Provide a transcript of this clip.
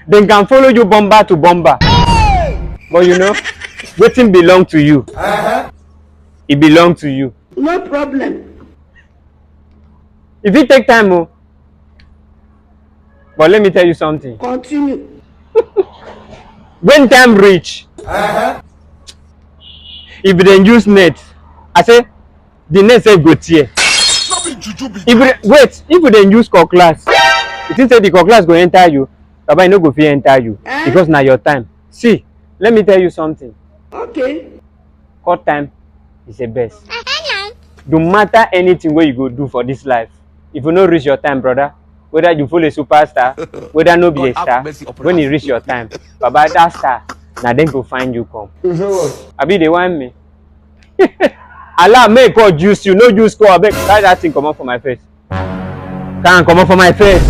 They can follow you bomber to bomber. But you know, waiting belong to you. It belong to you. No problem. If you take time, oh, but let me tell you something. Continue. When time reach, if they use net, I say the net say go tear. If they use cutlass, if you say the cutlass go enter you, Baba no go fit enter you because na your time. See, let me tell you something. Okay. Cut time is the best. No matter anything wey you go do for this life, if you no reach your time, brother, whether you full a superstar, whether no be a star, when you reach your time, Baba that star, na dem go find you come. Abi they want me? Allah make God juice you, no juice call abeg carry that thing comot for my face. Can comot for my face.